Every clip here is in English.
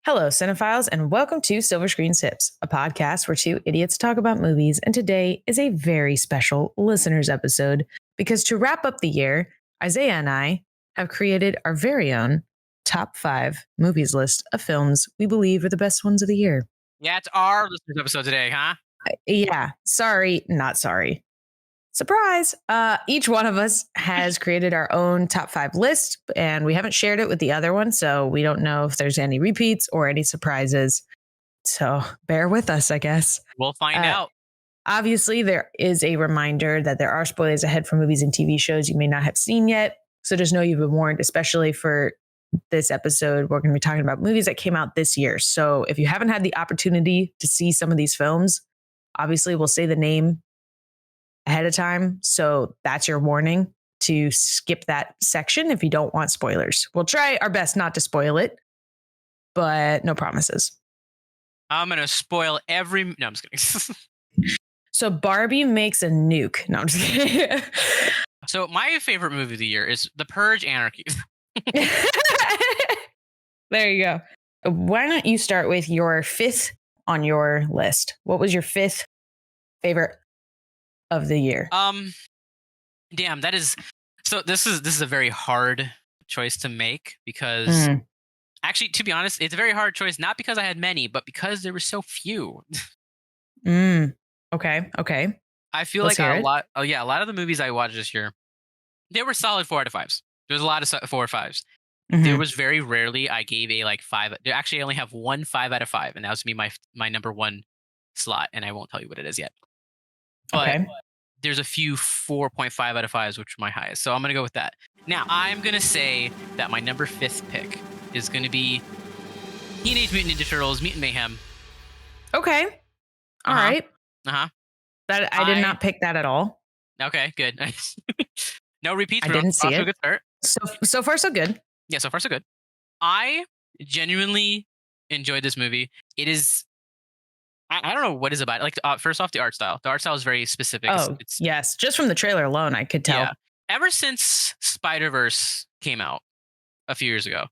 Hello, cinephiles, and welcome to Silver Screen Sips, a podcast where two idiots talk about movies. And today is a very special listeners episode because to wrap up the year, Isaiah and I have created our very own top 5 movies list of films we believe are the best ones of the year. Yeah, it's our listeners episode today, huh? Yeah, sorry, not sorry. Surprise! Each one of us has created our own top 5 list, and we haven't shared it with the other one, so we don't know if there's any repeats or any surprises. So bear with us, I guess. We'll find out. Obviously, there is a reminder that there are spoilers ahead for movies and TV shows you may not have seen yet. So just know you've been warned, especially for this episode. We're going to be talking about movies that came out this year. So if you haven't had the opportunity to see some of these films, obviously we'll say the name ahead of time. So that's your warning to skip that section if you don't want spoilers. We'll try our best not to spoil it, but no promises. I'm going to spoil every... No, I'm just kidding. So Barbie makes a nuke. No, I'm just kidding. So my favorite movie of the year is The Purge: Anarchy. There you go. Why don't you start with your 5th on your list? What was your 5th favorite of the year? Damn, that is... So this is a very hard choice to make because... Actually, to be honest, it's a very hard choice, not because I had many, but because there were so few. Okay. I feel like a lot of the movies I watched this year, they were solid 4 out of 5s. There's a lot of 4 or 5s. There was very rarely I gave a 5. Actually, I only have 1 5 out of 5, and that was my number 1 slot, and I won't tell you what it is yet. But there's a few 4.5 out of 5s, which are my highest. So I'm going to go with that. Now, I'm going to say that my number 5th pick is going to be Teenage Mutant Ninja Turtles: Mutant Mayhem. Okay. All right. That I did not pick that at all. Okay, good. No repeats. I didn't see it. Good start. So far, so good. Yeah, so far, so good. I genuinely enjoyed this movie. It is... I don't know what is about it. Like, first off, the art style. The art style is very specific. Yes. Just from the trailer alone, I could tell. Yeah. Ever since Spider-Verse came out a few years ago,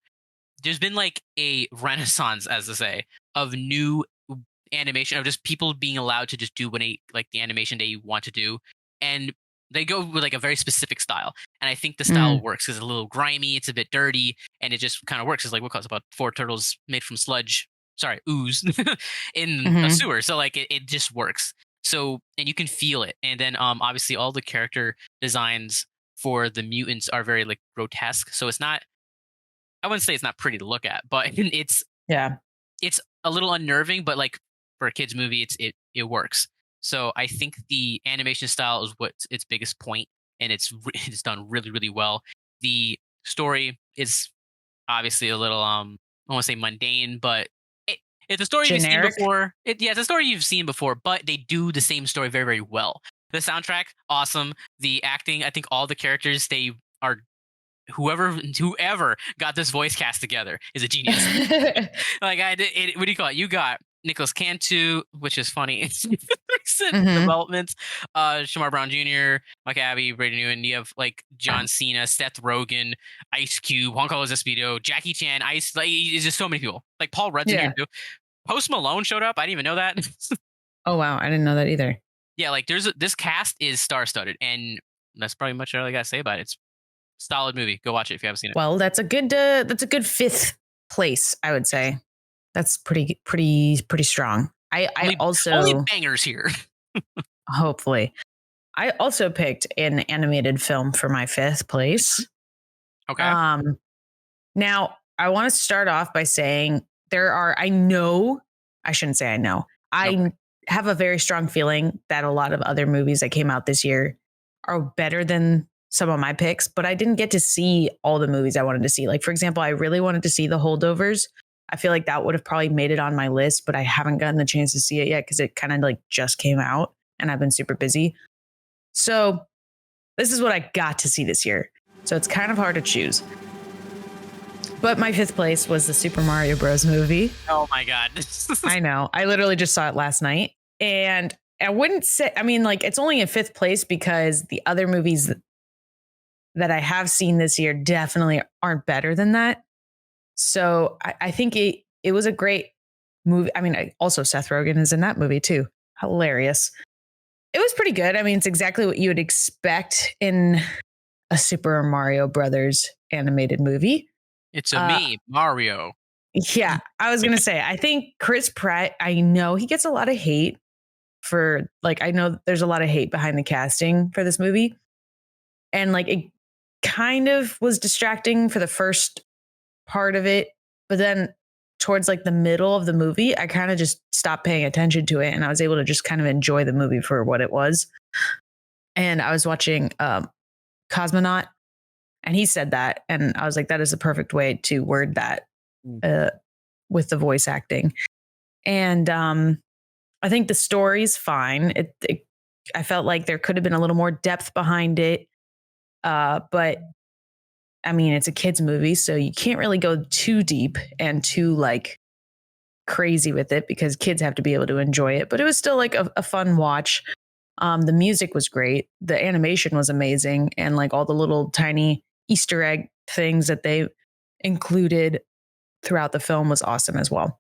there's been like a renaissance, as to say, of new animation, of just people being allowed to just do the animation they want to do. And they go with like a very specific style. And I think the style works because it's a little grimy, it's a bit dirty, and it just kind of works. It's like, it's about 4 turtles made from ooze in a sewer. So like it just works. So, and you can feel it. And then obviously all the character designs for the mutants are very like grotesque. So it's not, I wouldn't say it's not pretty to look at, but it's a little unnerving, but like for a kid's movie, it works. So I think the animation style is what's its biggest point, and it's done really, really well. The story is obviously a little I don't want to say mundane, but it's a story generic. You've seen before. It's a story you've seen before, but they do the same story very, very well. The soundtrack, awesome. The acting, I think all the characters, they are... Whoever got this voice cast together is a genius. Like what do you call it? You got Nicholas Cantu, which is funny. Recent developments. Shamar Brown Jr., Mike Abbey, Brady Newman. You have like John Cena, Seth Rogen, Ice Cube, Juan Carlos Esposito, Jackie Chan. It's just so many people. Like Paul Rudd's in here too. Post Malone showed up. I didn't even know that. Oh wow, I didn't know that either. Yeah, like this cast is star-studded, and that's pretty much all I gotta say about it. It's solid movie. Go watch it if you haven't seen it. Well, that's a good 5th place, I would say. That's pretty strong. I also only bangers here. Hopefully. I also picked an animated film for my 5th place. Okay. Now I want to start off by saying I have a very strong feeling that a lot of other movies that came out this year are better than some of my picks, but I didn't get to see all the movies I wanted to see. Like, for example, I really wanted to see The Holdovers. I feel like that would have probably made it on my list, but I haven't gotten the chance to see it yet because it kind of like just came out and I've been super busy. So this is what I got to see this year. So it's kind of hard to choose. But my 5th place was the Super Mario Bros. Movie. Oh my God. I know. I literally just saw it last night. And I wouldn't say, it's only in 5th place because the other movies that I have seen this year definitely aren't better than that. So I think it was a great movie. I mean, also Seth Rogen is in that movie too. Hilarious. It was pretty good. I mean, it's exactly what you would expect in a Super Mario Brothers animated movie. It's a Uh, me, Mario. yeah, I was gonna say, I think Chris Pratt. I know he gets a lot of hate for like. I know there's a lot of hate behind the casting for this movie, and like it kind of was distracting for the first part of it, but then towards like the middle of the movie, I kind of just stopped paying attention to it, and I was able to just kind of enjoy the movie for what it was. And I was watching Cosmonaut, and he said that, and I was like, that is the perfect way to word that uh, with the voice acting. And I think the story's fine. I felt like there could have been a little more depth behind it, but I mean, it's a kids movie, so you can't really go too deep and too like crazy with it because kids have to be able to enjoy it. But it was still like a fun watch. The music was great. The animation was amazing. And like all the little tiny Easter egg things that they included throughout the film was awesome as well.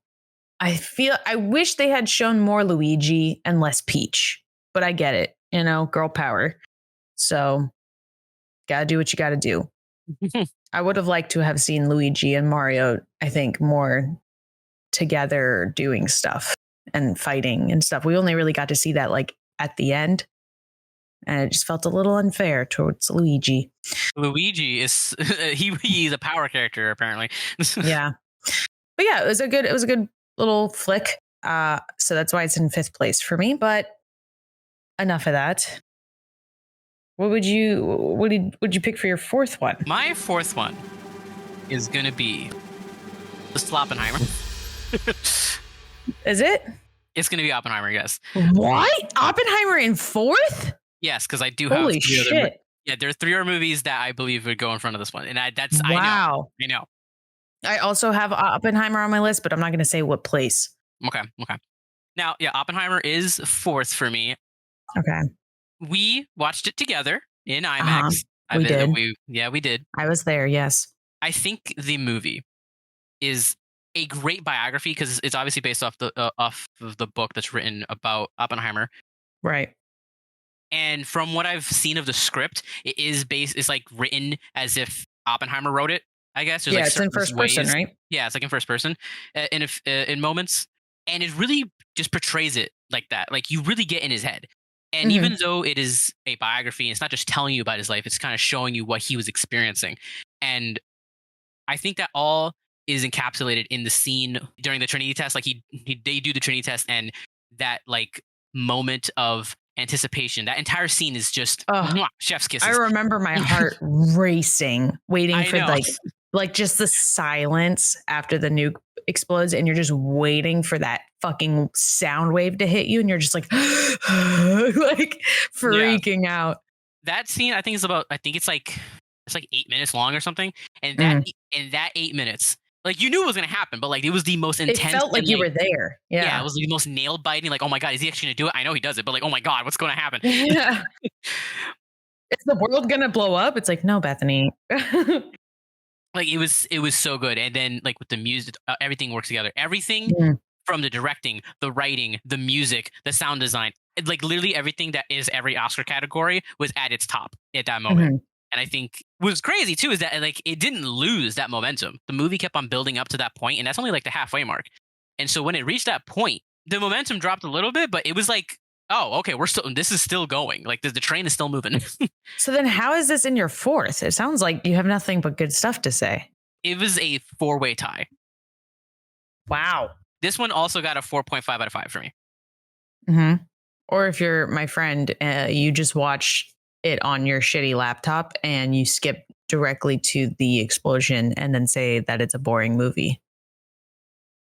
I wish they had shown more Luigi and less Peach, but I get it, girl power. So gotta do what you gotta do. I would have liked to have seen Luigi and Mario, I think, more together doing stuff and fighting and stuff. We only really got to see that like at the end. And it just felt a little unfair towards Luigi. Luigi is he's a power character apparently. Yeah. But yeah, it was a good little flick. So that's why it's in 5th place for me. But enough of that. Would you pick for your 4th one? My 4th one is gonna be the Sloppenheimer. Is it? It's gonna be Oppenheimer, yes. What? Oppenheimer in 4th? Yes, because I do have Holy 3 other shit. yeah, there are 3 other movies that I believe would go in front of this one. And Wow. I know. I also have Oppenheimer on my list, but I'm not going to say what place. Okay. Now, yeah, Oppenheimer is 4th for me. Okay. We watched it together in IMAX. We did. We did. I was there, yes. I think the movie is a great biography because it's obviously based off of the book that's written about Oppenheimer. Right. And from what I've seen of the script, it's like written as if Oppenheimer wrote it, I guess. There's like it's in first person, right? Yeah, it's like in first person in moments. And it really just portrays it like that. Like you really get in his head. And even though it is a biography, it's not just telling you about his life, it's kind of showing you what he was experiencing. And I think that all is encapsulated in the scene during the Trinity test. Like they do the Trinity test, and that like moment of anticipation, that entire scene is just chef's kisses. I remember my heart racing, waiting for like just the silence after the nuke explodes, and you're just waiting for that fucking sound wave to hit you, and you're just like like freaking out. That scene, I think it's like 8 minutes long or something, and that 8 minutes, like you knew it was gonna happen, but like it was the most intense. It felt like you were there. Yeah, it was the most nail biting. Like, oh my god, is he actually gonna do it? I know he does it, but like, oh my god, what's gonna happen? Yeah. Is the world gonna blow up? It's like, no, Bethany. Like it was so good, and then like with the music, everything works together. Everything from the directing, the writing, the music, the sound design, like literally everything that is every Oscar category was at its top at that moment. And I think what's crazy too is that like it didn't lose that momentum. The movie kept on building up to that point, and that's only like the halfway mark. And so when it reached that point, the momentum dropped a little bit, but it was like, oh, okay, this is still going. Like the train is still moving. So then how is this in your 4th? It sounds like you have nothing but good stuff to say. It was a 4-way tie. Wow. This one also got a 4.5 out of 5 for me. Or if you're my friend, you just watch it on your shitty laptop and you skip directly to the explosion and then say that it's a boring movie.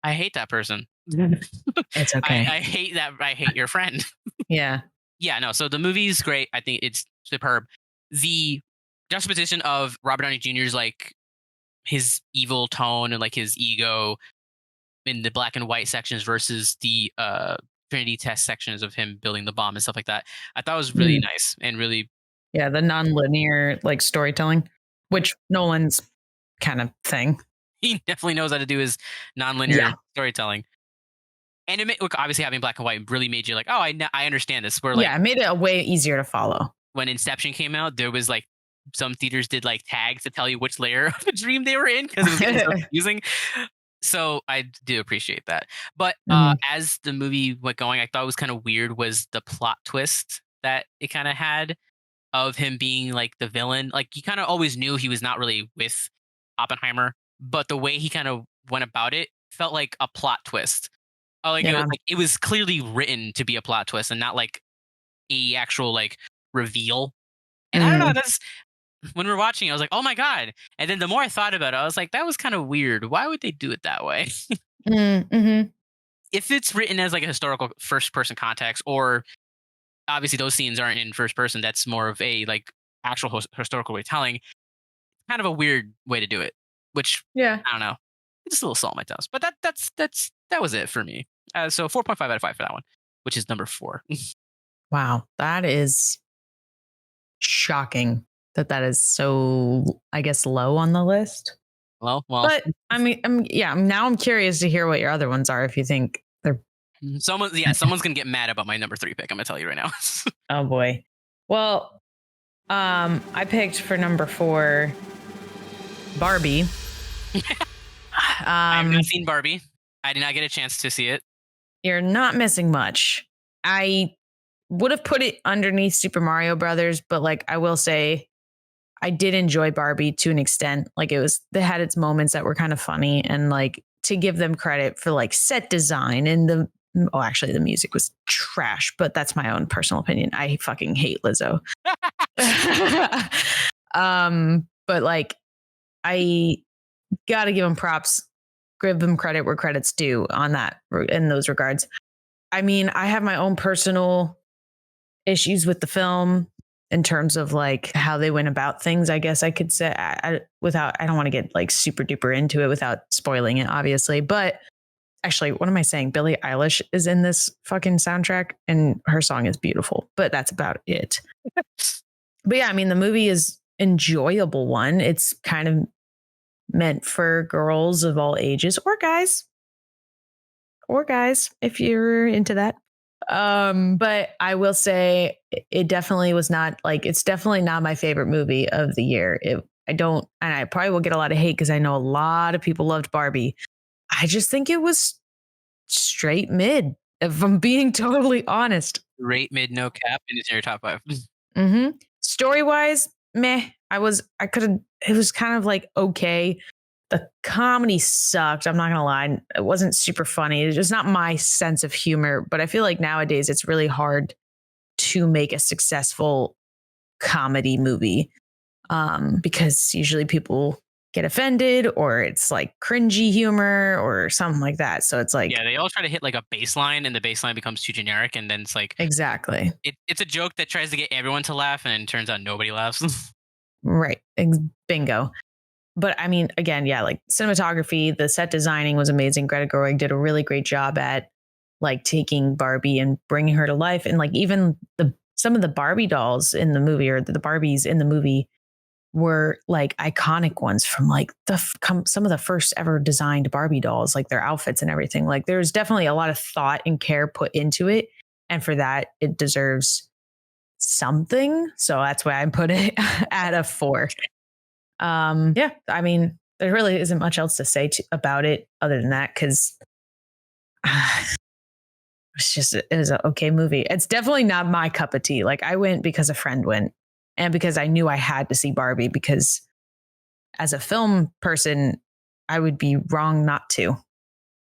I hate that person. It's okay. I hate that. I hate your friend. Yeah. Yeah, no. So the movie's great. I think it's superb. The juxtaposition of Robert Downey Jr.'s like his evil tone and like his ego in the black and white sections versus the Trinity test sections of him building the bomb and stuff like that, I thought was really nice and really the non-linear like storytelling, which Nolan's kind of thing. He definitely knows how to do his nonlinear Yeah. storytelling. And look, obviously having black and white really made you like, oh, I understand this. Where like Yeah. It made it way easier to follow. when Inception came out, there was like some theaters did like tags to tell you which layer of the dream they were in because it was getting so confusing. So I do appreciate that. But Mhm. as the movie went going, I thought was kind of weird was the plot twist that it kind of had of him being like the villain. Like you kind of always knew he was not really with Oppenheimer, but the way he kind of went about it felt like a plot twist. Yeah. Like it was clearly written to be a plot twist and not like a actual like reveal. And I don't know, Mm. that's when we're watching, I was like, oh my God. And then the more I thought about it, I was like, that was kind of weird. Why would they do it that way? Mm-hmm. If it's written as like a historical first person context, or obviously those scenes aren't in first person, that's more of a like actual historical retelling, kind of a weird way to do it, which Yeah. I don't know. It's a little salt on my toast, but that was it for me. So 4.5 out of 5 for that one, which is number 4. Wow. That is shocking that is so, I guess, low on the list. Well, But I mean, now I'm curious to hear what your other ones are if you think they're. someone's gonna get mad about my number 3 pick. I'm gonna tell you right now. Oh boy. Well, I picked for number 4 Barbie. I have not seen Barbie. I did not get a chance to see it. You're not missing much. I would have put it underneath Super Mario Brothers, but like I will say I did enjoy Barbie to an extent. Like they had its moments that were kind of funny, and like to give them credit for like set design and actually the music was trash, but that's my own personal opinion. I fucking hate Lizzo. But like I gotta give them props, give them credit where credit's due on that in those regards. I mean, I have my own personal issues with the film in terms of like how they went about things. I guess I could say I don't want to get like super duper into it without spoiling it, obviously. But actually, what am I saying? Billie Eilish is in this fucking soundtrack, and her song is beautiful. But that's about it. But yeah, I mean, the movie is enjoyable one. It's kind of meant for girls of all ages or guys if you're into that. But I will say it definitely was not like it's definitely not my favorite movie of the year. And I probably will get a lot of hate because I know a lot of people loved Barbie. I just think it was straight mid, if I'm being totally honest. Rate mid, no cap, and it's in your top 5. Mm-hmm. Story wise, meh. It was kind of like okay. The comedy sucked. I'm not gonna lie. It wasn't super funny. It's just not my sense of humor. But I feel like nowadays it's really hard to make a successful comedy movie because usually people get offended or it's like cringy humor or something like that. So it's like Yeah, they all try to hit like a baseline, and the baseline becomes too generic, and then it's like exactly it's a joke that tries to get everyone to laugh, and it turns out nobody laughs. right. Bingo. But I mean, again, yeah, like cinematography, the set designing was amazing. Greta Gerwig did a really great job at like taking Barbie and bringing her to life. And like even some of the Barbie dolls in the movie or the Barbies in the movie were like iconic ones from like some of the first ever designed Barbie dolls, like their outfits and everything. Like there's definitely a lot of thought and care put into it. And for that, it deserves something. So that's why I put it at a 4. Yeah, I mean, there really isn't much else to say about it other than that because it was an okay movie. It's definitely not my cup of tea. Like I went because a friend went and because I knew I had to see Barbie because as a film person, I would be wrong not to.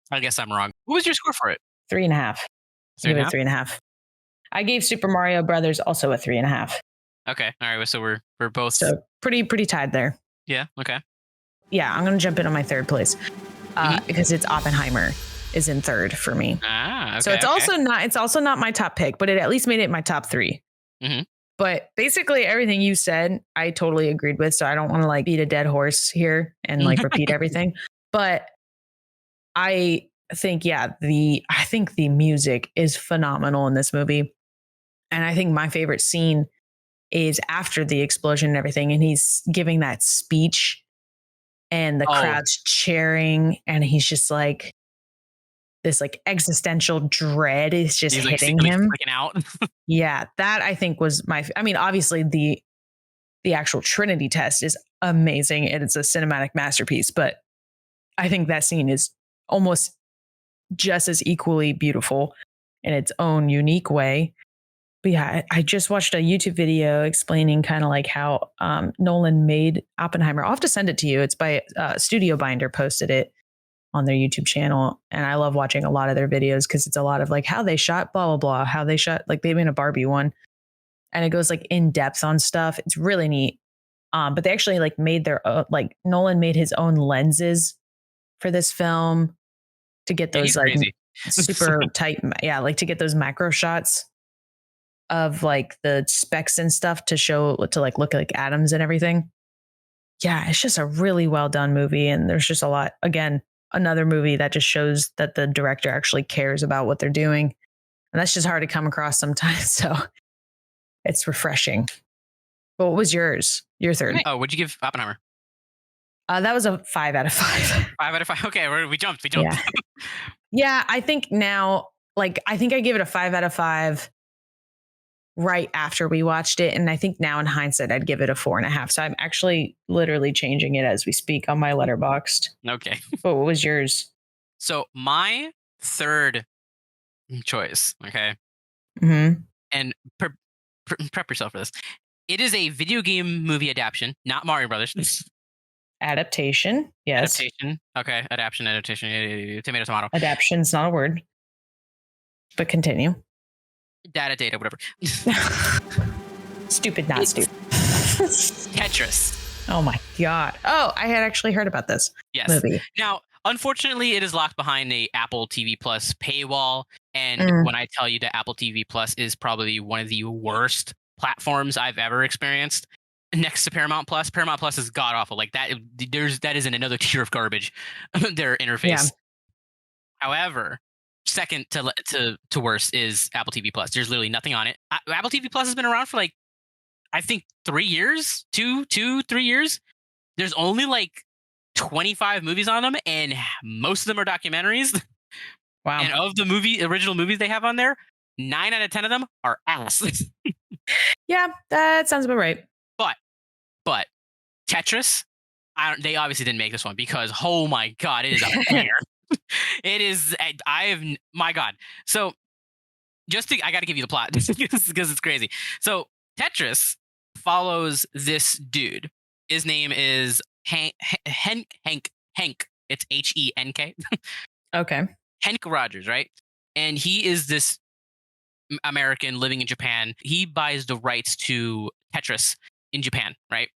I guess I'm wrong. What was your score for it? 3.5. I Three give and a it half? 3.5. I gave Super Mario Brothers also a 3.5. Okay, all right. So we're both. So pretty tied there. Yeah. Okay. Yeah, I'm gonna jump in on my third place because it's Oppenheimer is in third for me. Ah. Okay. So it's also not my top pick, but it at least made it my top 3. Mm-hmm. But basically everything you said, I totally agreed with. So I don't want to like beat a dead horse here and like repeat everything. But I think, I think the music is phenomenal in this movie. And I think my favorite scene is after the explosion and everything. And he's giving that speech and the Oh, crowd's cheering, and he's just like this like existential dread is just he's like hitting secretly him. freaking out. Yeah, that I think was I mean, obviously the actual Trinity test is amazing and it's a cinematic masterpiece, but I think that scene is almost just as equally beautiful in its own unique way. But yeah, I just watched a YouTube video explaining kind of like how Nolan made Oppenheimer. I'll have to send it to you. It's by Studio Binder posted it on their YouTube channel. And I love watching a lot of their videos because it's a lot of like how they shot blah, blah, blah, how they shot, like they made a Barbie one and it goes like in depth on stuff. It's really neat. But they actually like made their own, like Nolan made his own lenses for this film to get Yeah, those he's like crazy. super tight. Yeah. Like to get those macro shots of like the specs and stuff to show, to like look like atoms and everything. Yeah. It's just a really well done movie. And there's just a lot, again, another movie that just shows that the director actually cares about what they're doing. And that's just hard to come across sometimes. So it's refreshing. But what was yours? Your third? Oh, what'd you give Oppenheimer? That was a 5 out of 5. 5 out of 5. Okay, we jumped. Yeah. Yeah. I think now, like, I think I gave it a 5 out of 5 right after we watched it. And I think now in hindsight, I'd give it a 4.5. So I'm actually literally changing it as we speak on my Letterboxd. Okay. But what was yours? So my third choice, okay, Mm-hmm. and prep yourself for this. It is a video game movie adaptation, not Mario Brothers. Adaptation. Yes. Adaptation. Okay, adaptation. Tomato, tomato. Adaption's not a word. But continue. Data, whatever. Stupid, not stupid. Tetris. Oh my God. Oh, I had actually heard about this Yes. movie. Now, unfortunately, it is locked behind a Apple TV Plus paywall. And when I tell you that Apple TV Plus is probably one of the worst platforms I've ever experienced, next to Paramount Plus is god awful. Like that, that is in another tier of garbage. Their interface. Yeah. However, second to worst is Apple TV Plus. There's literally nothing on it. Apple TV Plus has been around for like, I think 3 years, 3 years. There's only like 25 movies on them, and most of them are documentaries. Wow. And of the original movies they have on there, 9 out of 10 of them are ass. Yeah, that sounds about right. But Tetris, they obviously didn't make this one because, oh my God, it is a banger. It is. My God. So I got to give you the plot because it's crazy. So Tetris follows this dude. His name is Hank. It's Henk. Okay. Henk Rogers, right? And he is this American living in Japan. He buys the rights to Tetris in Japan, right?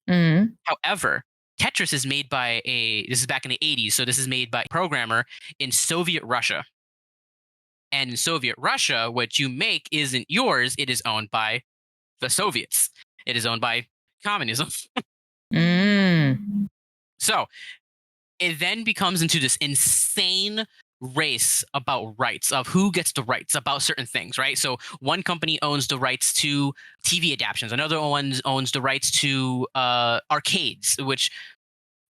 Mm-hmm. However, Tetris is made by this is back in the 80s, so this is made by a programmer in Soviet Russia. And in Soviet Russia, what you make isn't yours, it is owned by the Soviets. It is owned by communism. So it then becomes into this insane race about rights of who gets the rights about certain things, right? So one company owns the rights to TV adaptations, another one owns the rights to arcades, which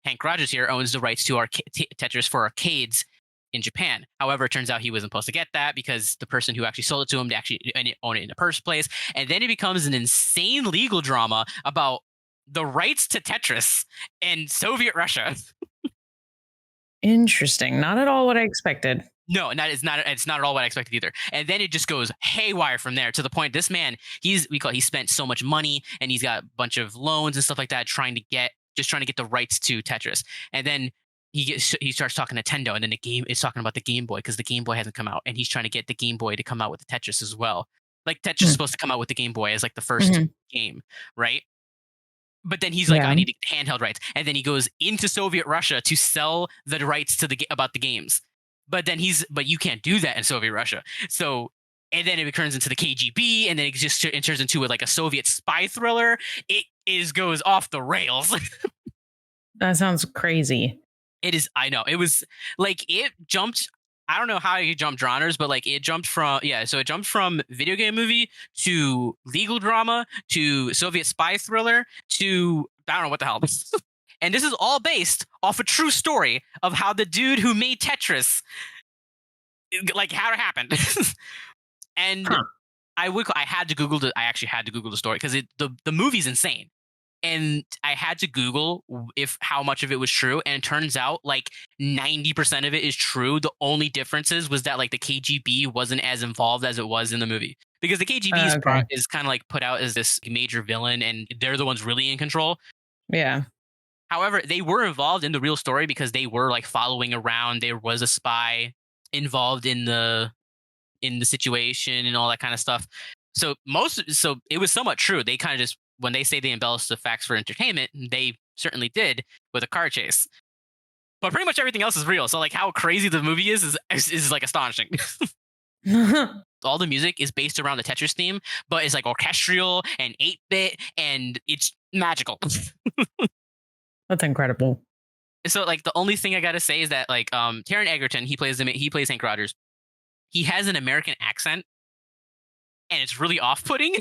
Hank Rogers here owns the rights to Tetris for arcades in Japan. However, it turns out he wasn't supposed to get that because the person who actually sold it to him to actually own it in the first place. And then it becomes an insane legal drama about the rights to Tetris in Soviet Russia. Interesting. Not at all what I expected. No, it's not at all what I expected either. And then it just goes haywire from there to the point this man, he spent so much money and he's got a bunch of loans and stuff like that trying to get the rights to Tetris. And then he starts talking to Nintendo, and then the game is talking about the Game Boy because the Game Boy hasn't come out, and he's trying to get the Game Boy to come out with the Tetris as well. Like Tetris is supposed to come out with the Game Boy as like the first game, right? But then he's like, I need to get handheld rights, and then he goes into Soviet Russia to sell the rights to about the games. But then but you can't do that in Soviet Russia. So, and then it turns into the KGB, and then it turns into like a Soviet spy thriller. It goes off the rails. That sounds crazy. It is. I know. It was like it jumped. I don't know how you jumped genres, but like it jumped from So it jumped from video game movie to legal drama to Soviet spy thriller to I don't know what the hell. And this is all based off a true story of how the dude who made Tetris, like how it happened. And I had to Google I actually had to Google the story because the movie's insane. And I had to Google if how much of it was true, and it turns out like 90% of it is true. The only differences was that like the KGB wasn't as involved as it was in the movie, because the KGB is kind of like put out as this major villain, and they're the ones really in control. Yeah. However, they were involved in the real story because they were like following around. There was a spy involved in the situation and all that kind of stuff. So it was somewhat true. They kind of just, when they say they embellished the facts for entertainment, they certainly did with a car chase. But pretty much everything else is real. So like how crazy the movie is like astonishing. All the music is based around the Tetris theme, but it's like orchestral and 8-bit, and it's magical. That's incredible. So like the only thing I gotta say is that like Taron Egerton, he plays Hank Rogers. He has an American accent, and it's really off-putting.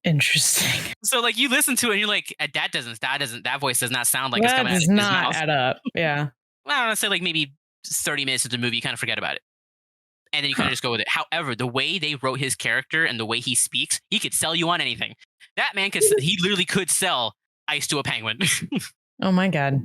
Interesting. So like you listen to it and you're like, that voice does not sound like it's coming out of his That does not mouth. add up. Yeah. Well, I don't know, say like maybe 30 minutes into the movie, you kind of forget about it. And then you kind of just go with it. However, the way they wrote his character and the way he speaks, he could sell you on anything. That man he literally could sell ice to a penguin. Oh my God.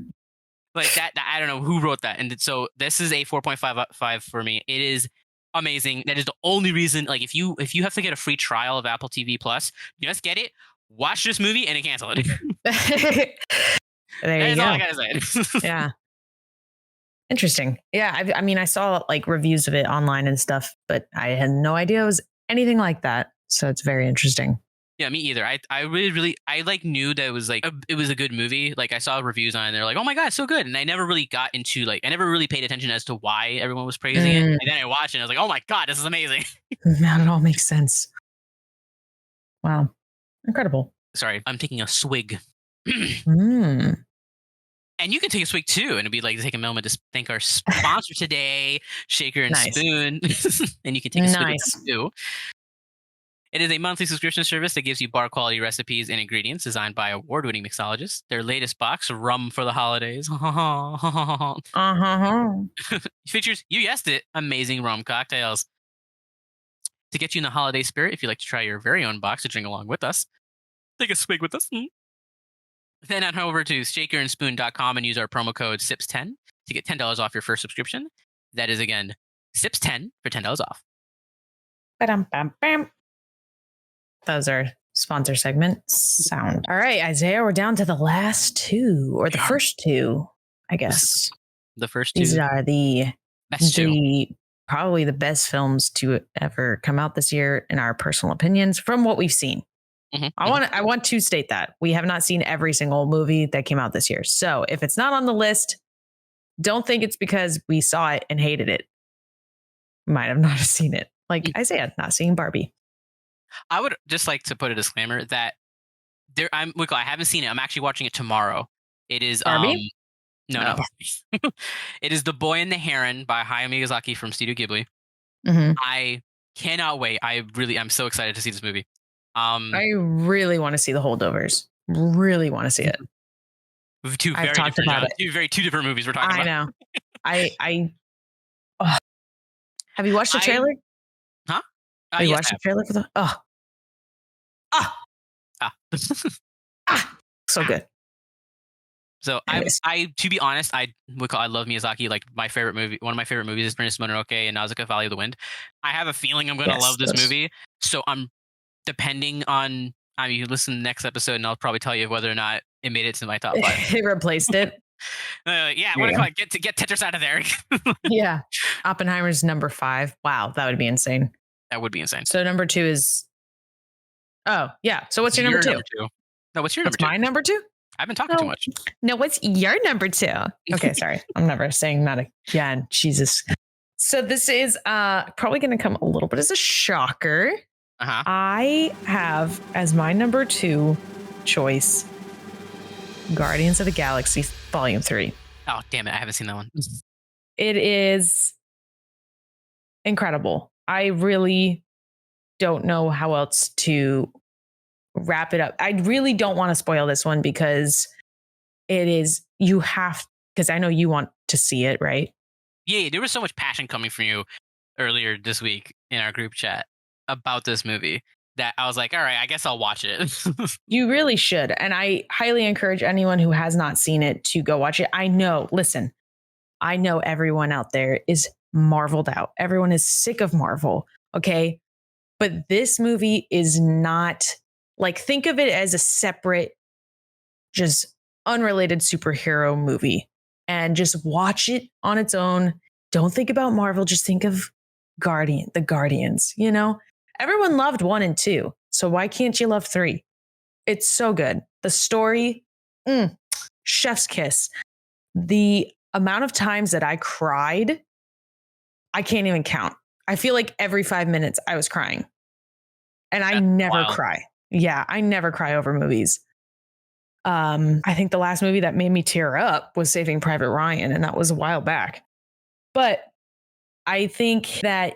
Like that, I don't know who wrote that. And so this is a 4.55 for me. It is amazing. That is the only reason. Like if you have to get a free trial of Apple TV Plus, just get it, watch this movie, and then cancel it. There you go. That's all I gotta say. Yeah. Interesting. Yeah. I mean, I saw like reviews of it online and stuff, but I had no idea it was anything like that. So it's very interesting. Yeah, me either. I really I like knew that it was like it was a good movie. Like I saw reviews on it and they're like, oh my God, it's so good. And I never really got into like, I never really paid attention as to why everyone was praising it. And then I watched it and I was like, oh my God, this is amazing. Now it all makes sense. Wow. Incredible. Sorry, I'm taking a swig. And you can take a swig too, and it'd be like take a moment to thank our sponsor today, Shaker and Spoon. And you can take a swig too. It is a monthly subscription service that gives you bar quality recipes and ingredients designed by award-winning mixologists. Their latest box, Rum for the Holidays, features, you guessed it, amazing rum cocktails. To get you in the holiday spirit, if you'd like to try your very own box to drink along with us, take a swig with us. Then head over to shakerandspoon.com and use our promo code SIPS10 to get $10 off your first subscription. That is, again, SIPS10 for $10 off. Ba-dum-bam-bam. That was our sponsor segment sound. All right, Isaiah, we're down to the last two, or the first two, I guess. The first two. These are the best two. Probably the best films to ever come out this year, in our personal opinions, from what we've seen. I want to state that we have not seen every single movie that came out this year. So if it's not on the list, don't think it's because we saw it and hated it. Might have not seen it. Like Isaiah, not seeing Barbie. I would just like to put a disclaimer that I haven't seen it. I'm actually watching it tomorrow. It is Barbie? No, not Barbie. It is The Boy and the Heron by Hayao Miyazaki from Studio Ghibli. I cannot wait. I'm so excited to see this movie. I really want to see The Holdovers. Really want to see it. Two different movies we're talking about. I know. Have you watched the trailer? Huh? Have you watched the trailer for the? So good. So I to be honest, I love Miyazaki. Like one of my favorite movies is Princess Mononoke and Nausicaa Valley of the Wind. I have a feeling I'm going to love this movie. So I'm depending on. You listen to the next episode, and I'll probably tell you whether or not it made it to my top 5. It replaced it. What do you call it? Get Tetris out of there. Yeah, Oppenheimer's number 5. Wow, that would be insane. That would be insane. So number 2 is. Oh yeah. So what's your number 2? No, what's your number 2? My number 2. I've been talking too much. No, what's your number 2? Okay, sorry. I'm never saying that again. Jesus. So this is probably going to come a little bit as a shocker. I have as my number 2 choice Guardians of the Galaxy Volume 3. Oh, damn it. I haven't seen that one. It is incredible. I really don't know how else to wrap it up. I really don't want to spoil this one because it is, you have, because I know you want to see it, right? Yeah, there was so much passion coming from you earlier this week in our group chat about this movie that I was like, all right, I guess I'll watch it. You really should. And I highly encourage anyone who has not seen it to go watch it. I know, listen, I know everyone out there is marveled out. Everyone is sick of Marvel. Okay. But this movie is not, like, think of it as a separate, just unrelated superhero movie and just watch it on its own. Don't think about Marvel. Just think of the Guardians, you know? Everyone loved 1 and 2. So why can't you love 3? It's so good. The story, chef's kiss. The amount of times that I cried, I can't even count. I feel like every 5 minutes I was crying. And I That's never wild. cry. Yeah, I never cry over movies. I think the last movie that made me tear up was Saving Private Ryan, and that was a while back. But I think that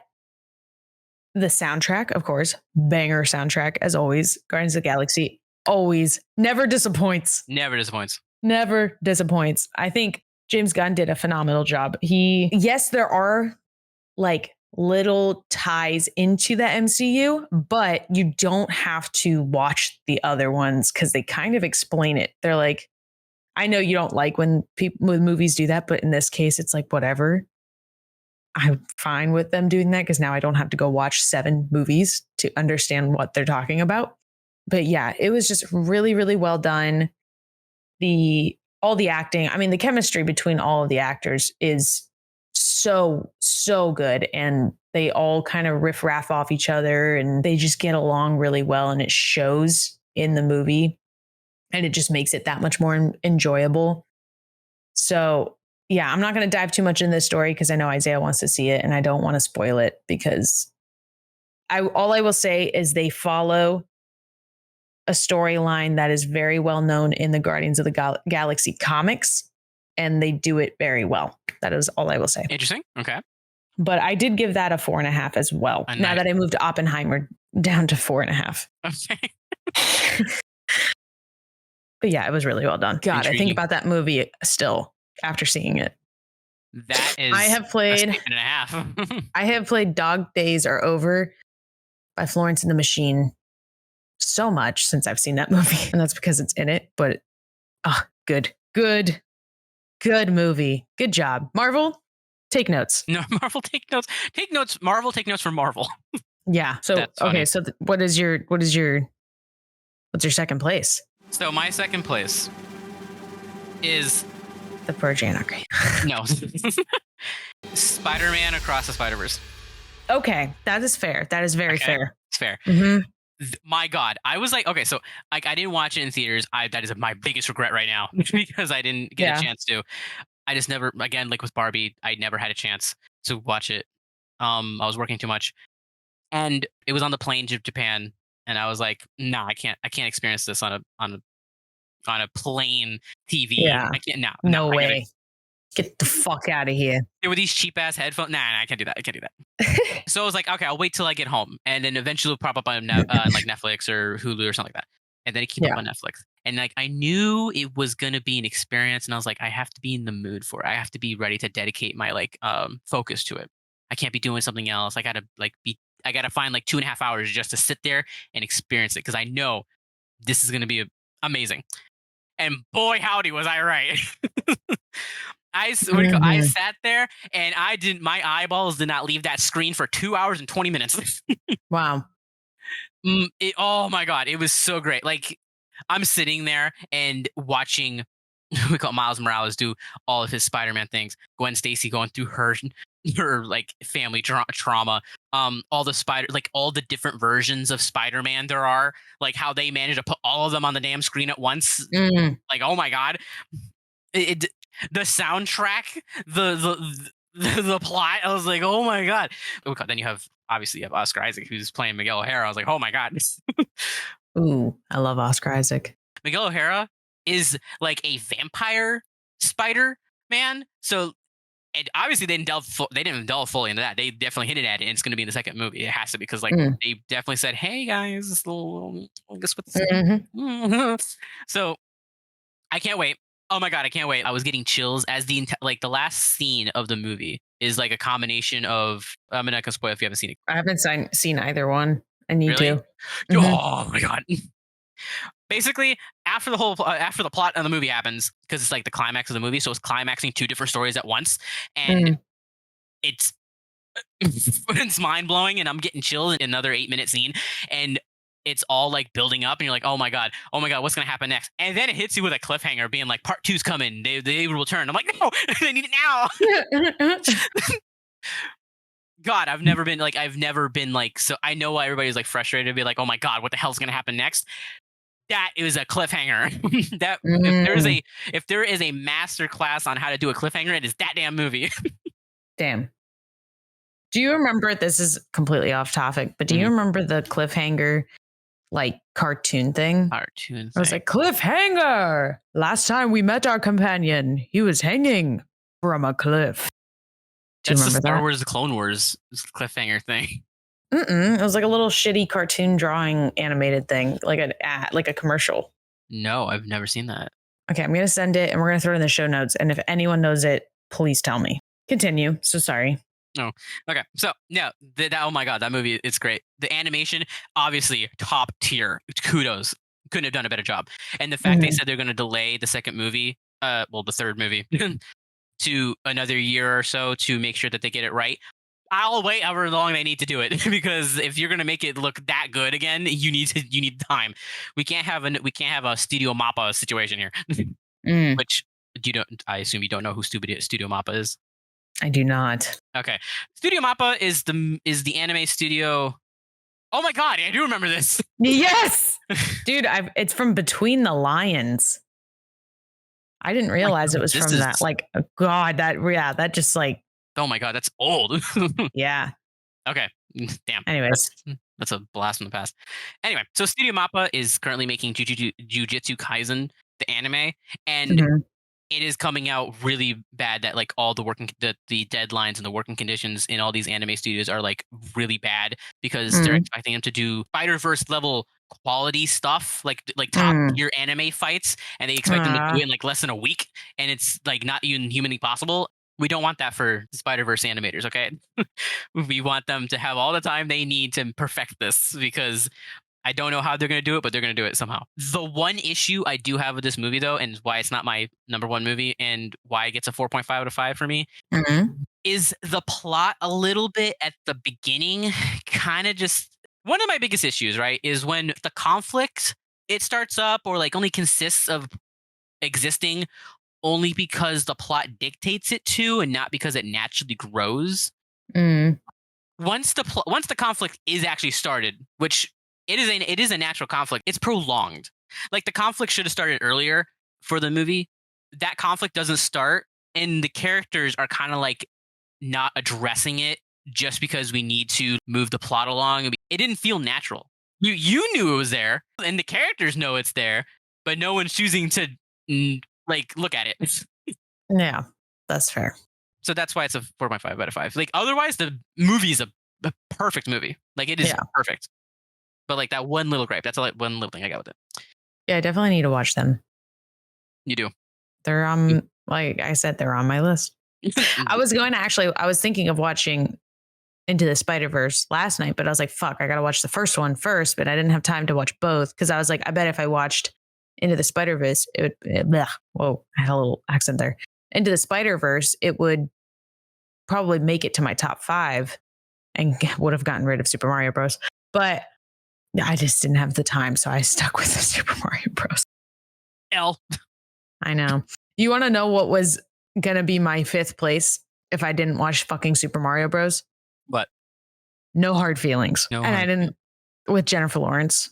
the soundtrack, of course, banger soundtrack as always. Guardians of the Galaxy always never disappoints. Never disappoints. Never disappoints. I think James Gunn did a phenomenal job. Yes, there are like little ties into the MCU, but you don't have to watch the other ones because they kind of explain it. They're like, I know you don't like when movies do that, but in this case, it's like, whatever. I'm fine with them doing that because now I don't have to go watch 7 movies to understand what they're talking about. But yeah, it was just really, really well done. All the acting, I mean, the chemistry between all of the actors is so good, and they all kind of riff raff off each other, and they just get along really well, and it shows in the movie, and it just makes it that much more enjoyable. So yeah, I'm not going to dive too much in this story because I know Isaiah wants to see it, and I don't want to spoil it because all I will say is they follow a storyline that is very well known in the Guardians of the Galaxy comics, and they do it very well. That is all I will say. Interesting. Okay. But I did give that a 4.5 as well. Now that I moved Oppenheimer down to 4.5. Okay. But yeah, it was really well done. God, I think about that movie still after seeing it. That is I have played a statement and a half. I have played Dog Days Are Over by Florence and the Machine so much since I've seen that movie. And that's because it's in it. But good movie. Good job. Marvel, take notes. No, Marvel, take notes. Take notes. Marvel, take notes from Marvel. Yeah. So okay. So what's your second place? So my second place is The Purge Anarchy. No. Spider-Man Across the Spider-Verse. Okay, that is fair. That is very fair. It's fair. Mm-hmm. My God, I was like, okay, so like I didn't watch it in theaters. That is my biggest regret right now because I didn't get a chance to. I just never, again, like with Barbie, I never had a chance to watch it. I was working too much, and it was on the plane to Japan, and I was like, nah, I can't experience this on a plane TV. Yeah, I can't. No way. Get the fuck out of here. With these cheap ass headphones. Nah, I can't do that. So I was like, okay, I'll wait till I get home. And then eventually it'll pop up on like Netflix or Hulu or something like that. And then it came up on Netflix. And like, I knew it was going to be an experience. And I was like, I have to be in the mood for it. I have to be ready to dedicate my like focus to it. I can't be doing something else. I got to find like 2.5 hours just to sit there and experience it. Cause I know this is going to be amazing. And boy, howdy, was I right. I sat there and my eyeballs did not leave that screen for 2 hours and 20 minutes. Wow. Oh my God. It was so great. Like I'm sitting there and watching, we call Miles Morales do all of his Spider-Man things. Gwen Stacy going through her like family trauma. All the different versions of Spider-Man there are, like how they manage to put all of them on the damn screen at once. Like, oh my God. The soundtrack, the plot, I was like, oh my God. Then you have Oscar Isaac who's playing Miguel O'Hara. I was like, oh my God. Ooh, I love Oscar Isaac. Miguel O'Hara is like a vampire Spider-Man. So, and obviously they didn't delve fully into that. They definitely hinted at it, and it's going to be in the second movie. It has to be because like they definitely said, hey guys, guess what this is. So I can't wait. Oh my god, I can't wait. I was getting chills as like the last scene of the movie is like a combination of I'm not gonna spoil if you haven't seen it. I haven't seen either one. I need Really? to. Hmm. Oh my god. Basically, after the plot of the movie happens, because it's like the climax of the movie, so it's climaxing two different stories at once, and Mm. it's it's mind blowing, and I'm getting chills in another 8 minute scene, and it's all like building up, and you're like, oh my god, what's gonna happen next? And then it hits you with a cliffhanger, being like, part two's coming, they will return. I'm like, no, they need it now. God, I've never been like, so I know why everybody's like frustrated to be like, oh my god, what the hell's gonna happen next? That is a cliffhanger. That Mm. if there is a master class on how to do a cliffhanger, it is that damn movie. Damn. Do you remember, this is completely off topic, but do you Mhm. remember the cliffhanger like cartoon thing? Cartoon I was thing. like, cliffhanger. Last time we met our companion, he was hanging from a cliff. Do you That's the remember Star that? Wars, the Clone Wars cliffhanger thing. Mm-mm. It was like a little shitty cartoon drawing animated thing, like an ad, like a commercial. No, I've never seen that. Okay, I'm gonna send it and we're gonna throw it in the show notes. And if anyone knows it, please tell me. Continue. So sorry. Oh, okay. So yeah, oh my god, that movie, it's great. The animation, obviously top tier. Kudos. Couldn't have done a better job. And the fact they Mhm. said they're going to delay the second movie, well, the third movie, to another year or so to make sure that they get it right. I'll wait however long they need to do it because if you're going to make it look that good again, you need time. We can't have a Studio Mappa situation here. Mm, Which you don't. I assume you don't know who Studio Mappa is. I do not. Okay, Studio Mappa is the anime studio. Oh my god, I do remember this. Yes, dude. It's from Between the Lions. I didn't Oh my realize it god, was this from is. that. Like, God, that just like, Oh my god, that's old. yeah. Okay, damn, Anyways. that's a blast from the past. Anyway, so Studio Mappa is currently making Jujutsu Kaisen, the anime, and Mhm. it is coming out really bad that like all the deadlines and the working conditions in all these anime studios are like really bad because they're Mm, expecting them to do Spider-Verse level quality stuff like top mm. tier anime fights, and they expect them to do it Ah, in like less than a week, and it's like not even humanly possible. We don't want that for Spider-Verse animators, okay? We want them to have all the time they need to perfect this because I don't know how they're going to do it, but they're going to do it somehow. The one issue I do have with this movie, though, and why it's not my number one movie and why it gets a 4.5 out of 5 for me, mhm, is the plot a little bit at the beginning. Kind of just one of my biggest issues, right? Is when the conflict it starts up or like only consists of existing only because the plot dictates it to and not because it naturally grows. mm, Once the conflict is actually started, which it is a natural conflict, it's prolonged. Like the conflict should have started earlier for the movie. That conflict doesn't start, and the characters are kind of like not addressing it just because we need to move the plot along. It didn't feel natural. You knew it was there, and the characters know it's there, but no one's choosing to like look at it. yeah, that's fair. So that's why it's a 4.5 out of 5. Like otherwise, the movie is a perfect movie. Like it is Yeah, perfect. But like that one little gripe, that's like one little thing I got with it. yeah, I definitely need to watch them. You do. They're like I said, they're on my list. I was thinking of watching Into the Spider Verse last night, but I was like, fuck, I gotta watch the first one first. But I didn't have time to watch both because I was like, I bet if I watched Into the Spider Verse, bleh, whoa, I had a little accent there. Into the Spider Verse, it would probably make it to my top 5 and would have gotten rid of Super Mario Bros. But I just didn't have the time, so I stuck with the Super Mario Bros. L. I know. You want to know what was gonna be my 5th place if I didn't watch fucking Super Mario Bros? But No Hard Feelings, no and I hard. didn't with Jennifer Lawrence.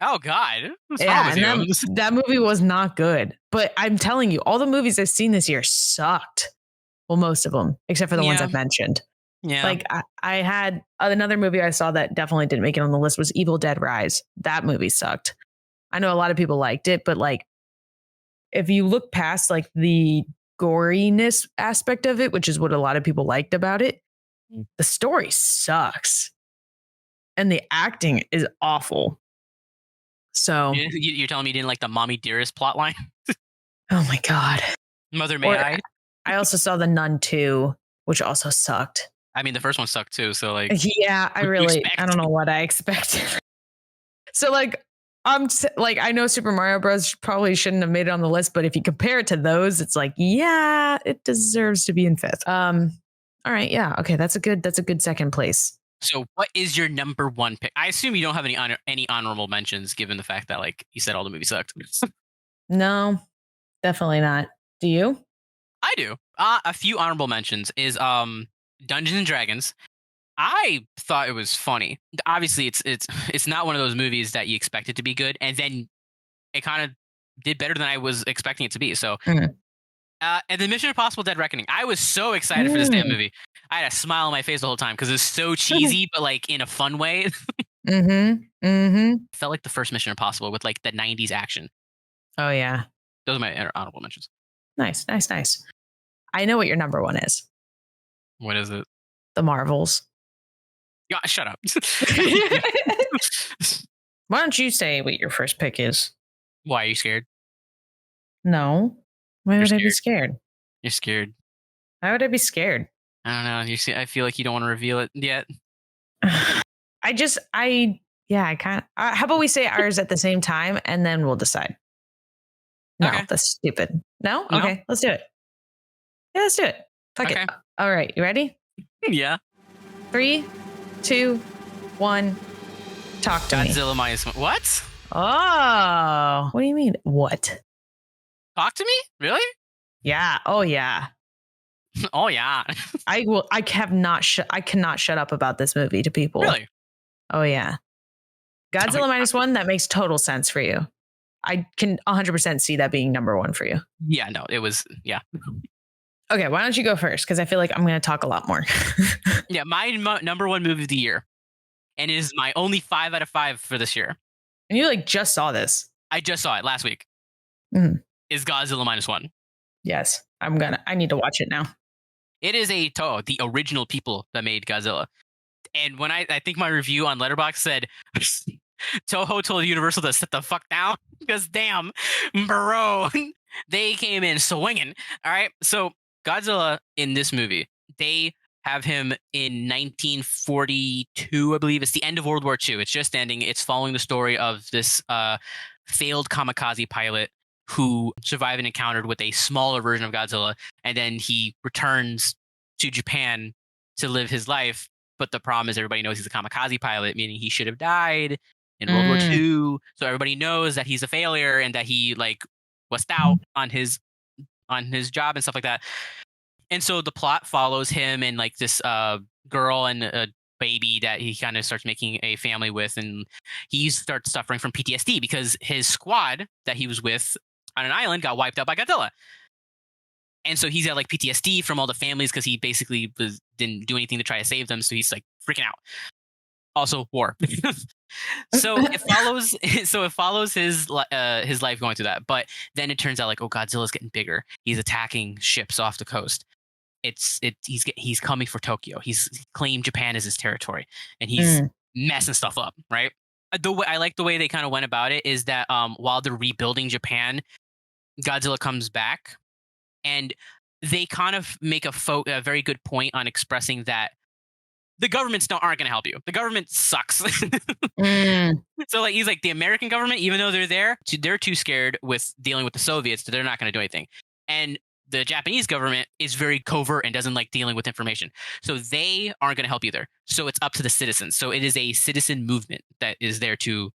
Oh God, what's wrong Yeah, with and you? that movie was not good. But I'm telling you, all the movies I've seen this year sucked. Well, most of them, except for the ones Yeah, I've mentioned. yeah. Like I had another movie I saw that definitely didn't make it on the list was Evil Dead Rise. That movie sucked. I know a lot of people liked it, but like if you look past like the goriness aspect of it, which is what a lot of people liked about it, Mm. the story sucks and the acting is awful. So You're telling me you didn't like the mommy dearest plot line? Oh my God. Mother May Or I? I also saw The Nun 2, which also sucked. I mean, the first one sucked too. So like, Yeah, I what do you don't expect? know what I expected. So like, I know Super Mario Bros. Probably shouldn't have made it on the list, but if you compare it to those, it's like, yeah, it deserves to be in fifth. All right, yeah, okay, that's a good second place. So, what is your number one pick? I assume you don't have any honorable mentions, given the fact that like you said all the movies sucked. No, definitely not. Do you? I do. A few honorable mentions is Dungeons and Dragons. I thought it was funny. Obviously, it's not one of those movies that you expect it to be good, and then it kind of did better than I was expecting it to be. So, Mm. and then Mission Impossible: Dead Reckoning. I was so excited for this damn movie. I had a smile on my face the whole time because it's so cheesy, but like in a fun way. Mm-hmm. Mm-hmm. Felt like the first Mission Impossible with like the '90s action. Oh yeah. Those are my honorable mentions. Nice, nice, nice. I know what your number one is. What is it? The Marvels. Yeah, shut up. Why don't you say what your first pick is? Why are you scared? No. Why You're would I be scared. scared? You're scared. Why would I be scared? I don't know. I feel like you don't want to reveal it yet. I can't. How about we say ours at the same time and then we'll decide? No, Okay. that's stupid. No? No? Okay, let's do it. Yeah, let's do it. Fuck Okay. it. All right, you ready? Yeah. 3, 2, 1. Talk to me. Godzilla minus one. What? Oh, what do you mean? What? Talk to me? Really? Yeah. Oh, yeah. Oh yeah. I will. I cannot shut up about this movie to people. Really? Oh yeah. Godzilla minus one. That makes total sense for you. I can 100% see that being number one for you. Yeah. No. It was. Yeah. Okay, why don't you go first? Because I feel like I'm going to talk a lot more. Yeah. My number one movie of the year, and it is my only 5 out of 5 for this year. And you like just saw this. I just saw it last week. Mhm. Is Godzilla minus one? Yes, I need to watch it now. It is the original people that made Godzilla. And when I think my review on Letterboxd said Toho told Universal to sit the fuck down because damn, bro, they came in swinging. All right, so Godzilla in this movie, they have him in 1942, I believe. It's the end of World War II. It's just ending. It's following the story of this failed kamikaze pilot who survived and encountered with a smaller version of Godzilla, and then he returns to Japan to live his life. But the problem is everybody knows he's a kamikaze pilot, meaning he should have died in World War II. So everybody knows that he's a failure and that he like was out on his job and stuff like that. And so the plot follows him and like this girl and a baby that he kind of starts making a family with, and he starts suffering from PTSD because his squad that he was with on an island got wiped out by Godzilla. And so he's got like PTSD from all the families because he basically didn't do anything to try to save them. So he's like freaking out. Also, war. So it follows his life going through that. But then it turns out like, oh, Godzilla's getting bigger. He's attacking ships off the coast. He's coming for Tokyo. He's claimed Japan as his territory, and he's messing stuff up. Right. The way I like the way they kind of went about it is that while they're rebuilding Japan, Godzilla comes back. And they kind of make a very good point on expressing that the governments aren't going to help you. The government sucks. So like he's like the American government, even though they're too scared with dealing with the Soviets, they're not going to do anything. And the Japanese government is very covert and doesn't like dealing with information. So they aren't going to help either. So it's up to the citizens. So it is a citizen movement that is there to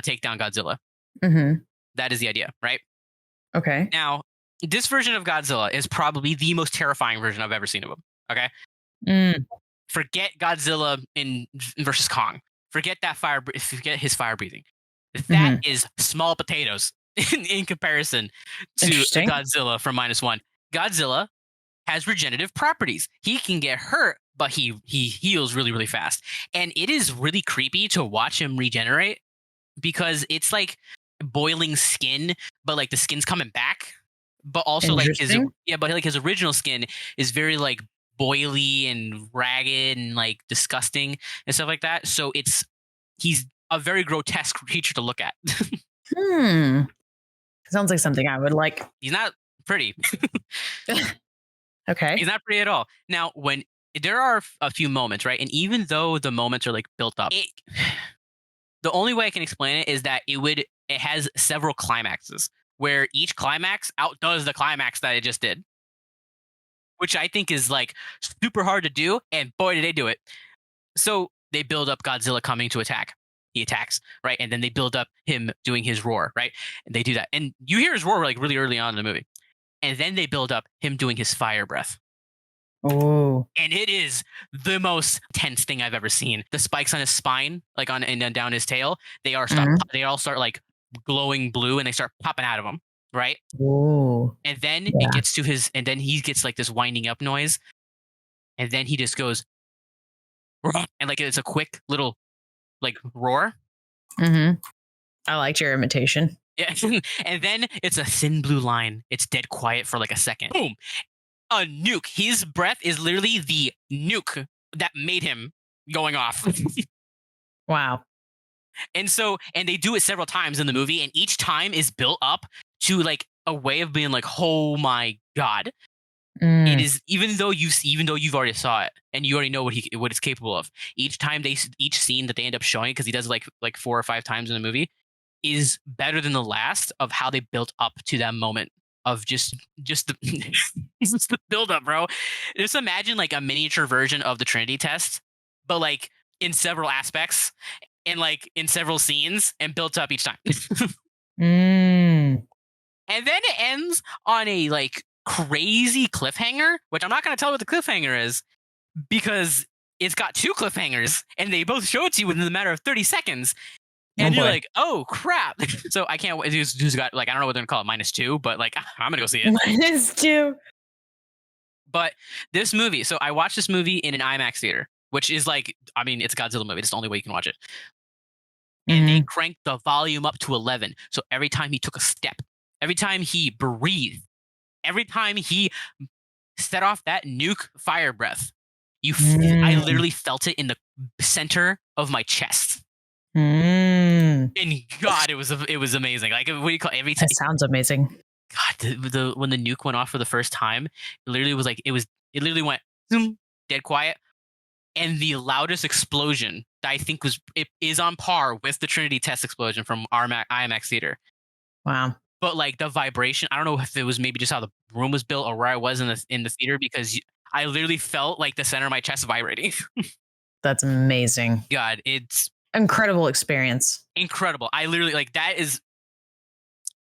take down Godzilla. Mm-hmm. That is the idea, right? Okay. Now, this version of Godzilla is probably the most terrifying version I've ever seen of him. Okay. Forget Godzilla in versus Kong. Forget his fire breathing. That is small potatoes in comparison to Godzilla from -1. Godzilla has regenerative properties. He can get hurt, but he heals really, really fast. And it is really creepy to watch him regenerate because it's like boiling skin, but like the skin's coming back. But also like his original skin is very like boily and ragged and like disgusting and stuff like that. So he's a very grotesque creature to look at. Sounds like something I would like. He's not pretty. Okay. He's not pretty at all. Now, when there are a few moments, right? And even though the moments are like built up, the only way I can explain it is that it has several climaxes where each climax outdoes the climax that it just did, which I think is like super hard to do. And boy, did they do it. So they build up Godzilla coming to attack. He attacks, right? And then they build up him doing his roar, right? And they do that. And you hear his roar like really early on in the movie. And then they build up him doing his fire breath. Oh. And it is the most tense thing I've ever seen. The spikes on his spine, like on and then down his tail, they all start like glowing blue and they start popping out of him, right? Oh. And then it gets to and then he gets like this winding up noise. And then he just goes, and like it's a quick little like roar. Mm-hmm. I liked your imitation. Yeah. And then it's a thin blue line. It's dead quiet for like a second. Boom. A nuke. His breath is literally the nuke that made him going off. Wow. And they do it several times in the movie, and each time is built up to like a way of being like, oh my God. It is, even though you've already saw it and you already know what it's capable of. Each scene that they end up showing, because he does it like 4 or 5 times in the movie, is better than the last of how they built up to that moment of just the just the build up, bro. Just imagine like a miniature version of the Trinity test, but like in several aspects and like in several scenes and built up each time. And then it ends on a like crazy cliffhanger, which I'm not going to tell what the cliffhanger is because it's got 2 cliffhangers and they both show it to you within a matter of 30 seconds. And you're like, oh crap. So I can't wait. Who's got like, I don't know what they're gonna call it, -2, but like I'm gonna go see it. -2. But this movie, so I watched this movie in an IMAX theater, which is like, I mean, it's a Godzilla movie. It's the only way you can watch it. And they cranked the volume up to 11. So every time he took a step, every time he breathed, every time he set off that nuke fire breath, I literally felt it in the center of my chest. And God, it was amazing. Like, what do you call every time? That sounds amazing. God, when the nuke went off for the first time, it literally was like it literally went zoom, dead quiet, and the loudest explosion that I think is on par with the Trinity test explosion from our IMAX theater. Wow. But like the vibration, I don't know if it was maybe just how the room was built or where I was in the theater, because I literally felt like the center of my chest vibrating. That's amazing. God, it's incredible experience. Incredible. I literally like that is.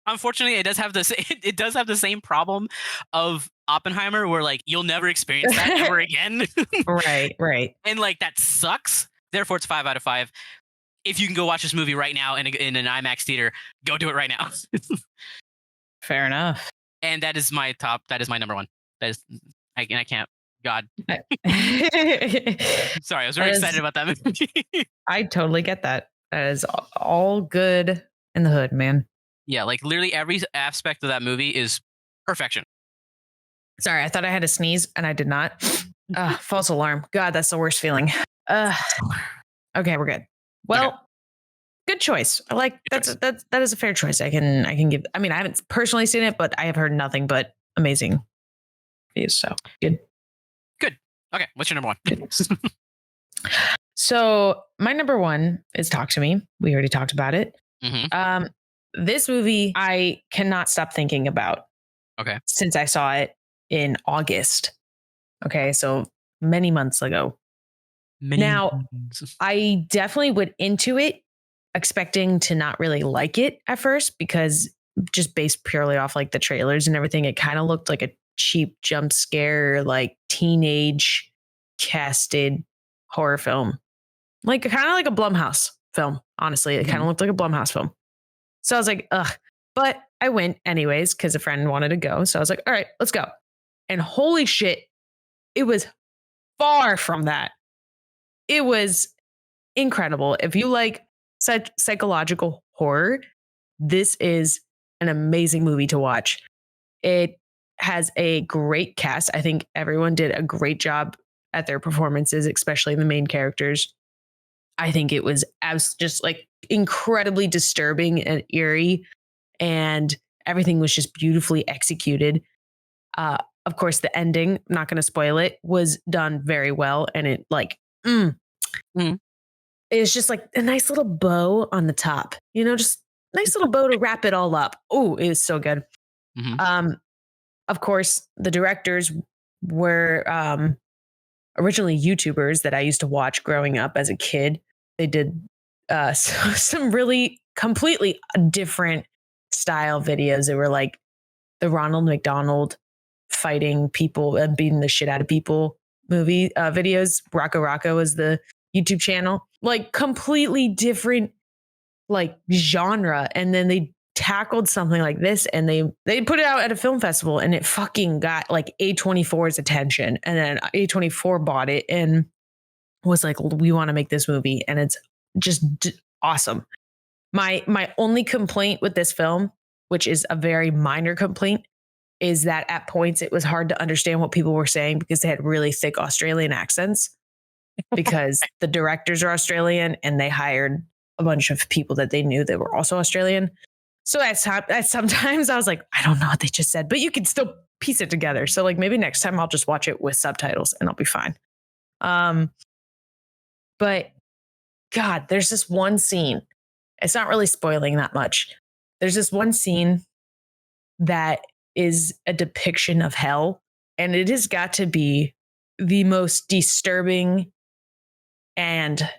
Unfortunately, it does have the same problem of Oppenheimer, where like you'll never experience that ever again. Right. And like that sucks. Therefore, it's 5 out of 5. If you can go watch this movie right now in an IMAX theater, go do it right now. Fair enough. And that is my top. That is my number 1. That is, I can't. God. Sorry, I was very excited about that movie. I totally get that. That is all good in the hood, man. Yeah, like literally every aspect of that movie is perfection. Sorry, I thought I had a sneeze and I did not. False alarm. God, that's the worst feeling. Okay, we're good. Well, Good choice. I like that is a fair choice. I can give. I mean, I haven't personally seen it, but I have heard nothing but amazing reviews. So good. Okay, what's your number 1? So my number 1 is Talk to Me. We already talked about it. Mm-hmm. This movie I cannot stop thinking about. Okay. Since I saw it in August. Okay, so many months ago. I definitely went into it expecting to not really like it at first, because just based purely off like the trailers and everything, it kind of looked like a cheap jump scare, like teenage casted horror film, like kind of like a Blumhouse film. Honestly, it kind of looked like a Blumhouse film. So I was like, ugh. But I went anyways because a friend wanted to go. So I was like, all right, let's go. And holy shit, it was far from that. It was incredible. If you like psychological horror, this is an amazing movie to watch. It has a great cast. I think everyone did a great job at their performances, especially the main characters. I think it was just like incredibly disturbing and eerie. And Everything was just beautifully executed. Of course, the ending, I'm not going to spoil it, was done very well. And it like, it's just like a nice little bow on the top, just nice little bow to wrap it all up. Oh, it was so good. Mm-hmm. Of course, the directors were originally YouTubers that I used to watch growing up as a kid. They did some really completely different style videos. They were like the Ronald McDonald fighting people and beating the shit out of people movie videos. Rocco Rocco was the YouTube channel. Like completely different like genre. And then they tackled something like this and they put it out at a film festival and it fucking got like A24's attention. And then A24 bought it and was like, we want to make this movie. And it's just awesome. My only complaint with this film, which is a very minor complaint, is that at points it was hard to understand what people were saying because they had really thick Australian accents because the directors are Australian and they hired a bunch of people that they knew that were also Australian. So sometimes I was like, I don't know what they just said, but you can still piece it together. So like maybe next time I'll just watch it with subtitles and I'll be fine. But God, there's this one scene. It's not really spoiling that much. There's this one scene that is a depiction of hell. And it has got to be the most disturbing and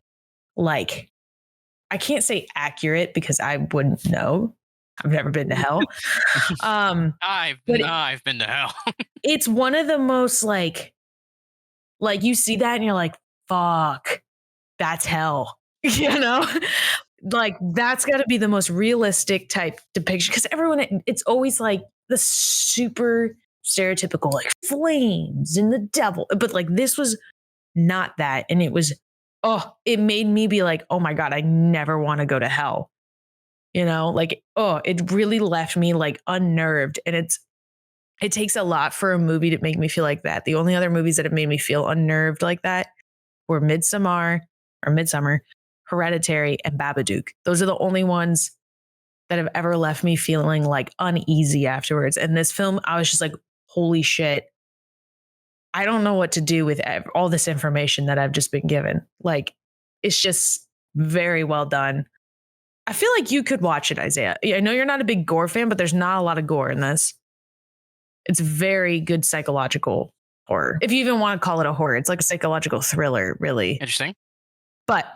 like, I can't say accurate because I wouldn't know. I've never been to hell. I've been to hell. It's one of the most like you see that and you're like, fuck, that's hell. Like that's got to be the most realistic type depiction because it's always like the super stereotypical like flames and the devil. But like this was not that. And it made me be like, oh my God, I never want to go to hell. It really left me like unnerved. And it takes a lot for a movie to make me feel like that. The only other movies that have made me feel unnerved like that were Midsommar, Hereditary, and Babadook. Those are the only ones that have ever left me feeling like uneasy afterwards. And this film, I was just like, holy shit. I don't know what to do with all this information that I've just been given. Like, it's just very well done. I feel like you could watch it, Isaiah. I know you're not a big gore fan, but there's not a lot of gore in this. It's very good psychological horror. If you even want to call it a horror, it's like a psychological thriller, really. Interesting. But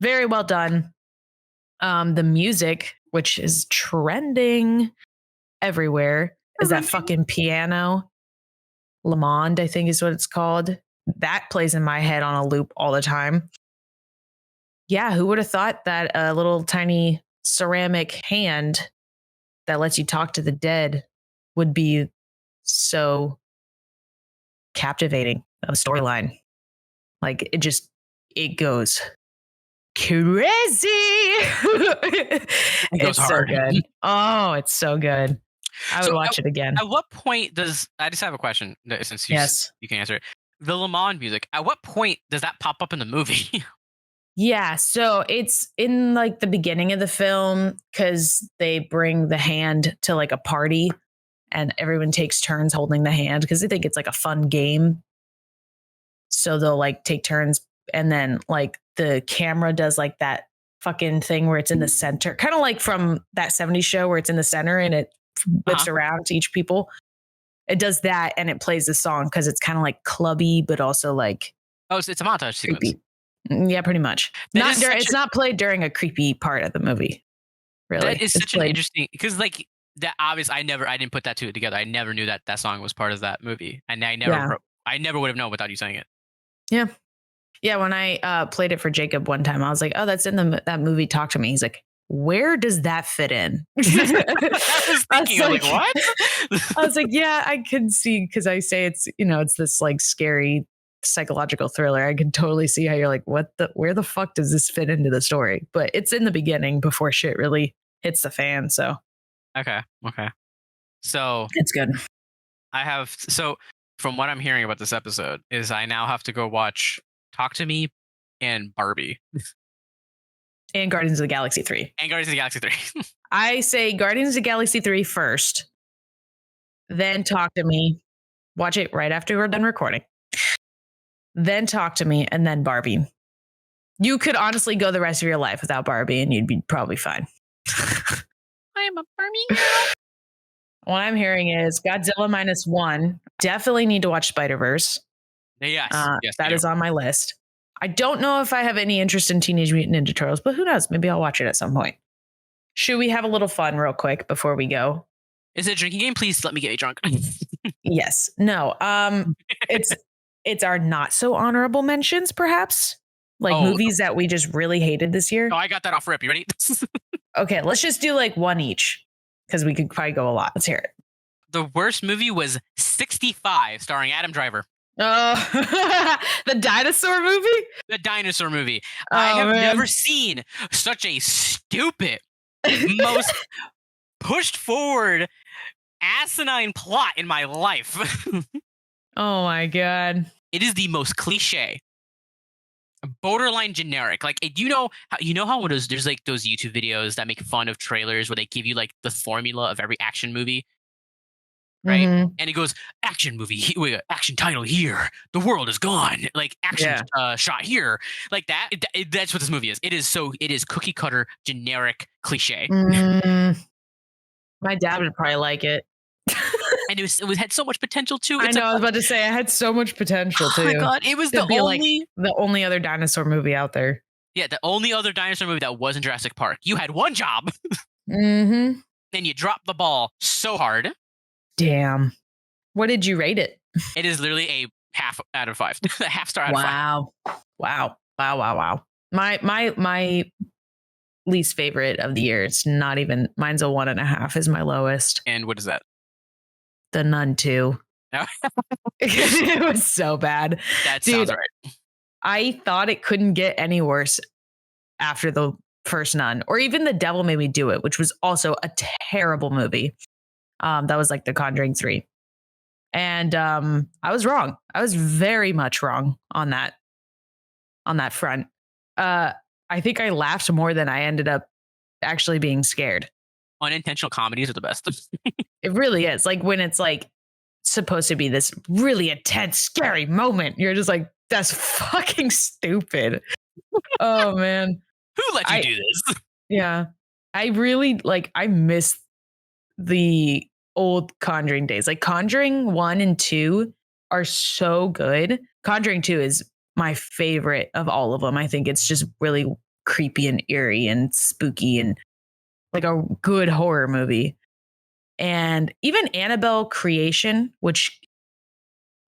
very well done. The music, which is trending everywhere, is that fucking piano. Le Monde, I think is what it's called. That plays in my head on a loop all the time. Yeah, who would have thought that a little tiny ceramic hand that lets you talk to the dead would be so captivating of a storyline? Like it goes crazy. It goes hard. So good. Oh, it's so good. I would watch it again. At what point I just have a question since you can answer it. The Le Monde music, at what point does that pop up in the movie? Yeah, so it's in like the beginning of the film because they bring the hand to like a party and everyone takes turns holding the hand because they think it's like a fun game. So they'll like take turns and then like the camera does like that fucking thing where it's in the center, kind of like from that 70s show where it's in the center and it whips around to each people. It does that and it plays the song because it's kind of like clubby, but also like it's a montage creepy. Sequence. Yeah, pretty much. It's not played during a creepy part of the movie. Really, that is such an interesting because like that obvious. I didn't put that two together. I never knew that song was part of that movie, and I never would have known without you saying it. Yeah. Yeah, when I played it for Jacob one time, I was like, "Oh, that's in that movie. Talk to me." He's like, "Where does that fit in?" I was thinking, I was like, "What?" I was like, "Yeah, I could see," because I say it's it's this like scary psychological thriller. I can totally see how you're like, where the fuck does this fit into the story? But it's in the beginning before shit really hits the fan. So okay, so it's good. From what I'm hearing about this episode is I now have to go watch Talk to Me and Barbie. And Guardians of the Galaxy 3. And Guardians of the Galaxy 3. I say Guardians of the Galaxy 3 first, then talk to me. Watch it right after we're done recording. Then talk to me, and then Barbie. You could honestly go the rest of your life without Barbie, and you'd be probably fine. I'm a Barbie girl. What I'm hearing is Godzilla -1. Definitely need to watch Spider-Verse. Yes. That is on my list. I don't know if I have any interest in Teenage Mutant Ninja Turtles, but who knows? Maybe I'll watch it at some point. Should we have a little fun real quick before we go? Is it a drinking game? Please let me get you drunk. Yes. No. It's our not so honorable mentions, perhaps. Like movies that we just really hated this year. Oh, I got that off rip. You ready? Okay, let's just do like one each because we could probably go a lot. Let's hear it. The worst movie was 65, starring Adam Driver. Oh, the dinosaur movie? The dinosaur movie. I have never seen such a stupid, most pushed forward, asinine plot in my life. Oh my God. It is the most cliche, borderline generic. Like, you know how there's like those YouTube videos that make fun of trailers where they give you like the formula of every action movie, right? Mm-hmm. And it goes action movie, action title here, the world is gone, like action shot here, like that. That's what this movie is. It is cookie cutter, generic, cliche. My dad would probably like it. And it had so much potential too. I know. I was about to say it had so much potential too. Oh my God! It was the only other dinosaur movie out there. Yeah, the only other dinosaur movie that wasn't Jurassic Park. You had one job, mm-hmm. and you dropped the ball so hard. Damn. What did you rate it? It is literally a half out of 5. A half star out of 5. Wow. My least favorite of the year. It's not even. Mine's a 1.5. Is my lowest. And what is that? The Nun 2. No. It was so bad. That sounds right. I thought it couldn't get any worse after the first Nun, or even The Devil Made Me Do It, which was also a terrible movie. That was like The Conjuring 3. And I was wrong. I was very much wrong on that front. I think I laughed more than I ended up actually being scared. Unintentional comedies are the best. It really is. Like when it's like supposed to be this really intense, scary moment, you're just like, that's fucking stupid. Oh man. Who let you do this? Yeah. I really I miss the old Conjuring days. Like Conjuring 1 and 2 are so good. Conjuring 2 is my favorite of all of them. I think it's just really creepy and eerie and spooky and like a good horror movie. And even Annabelle Creation, which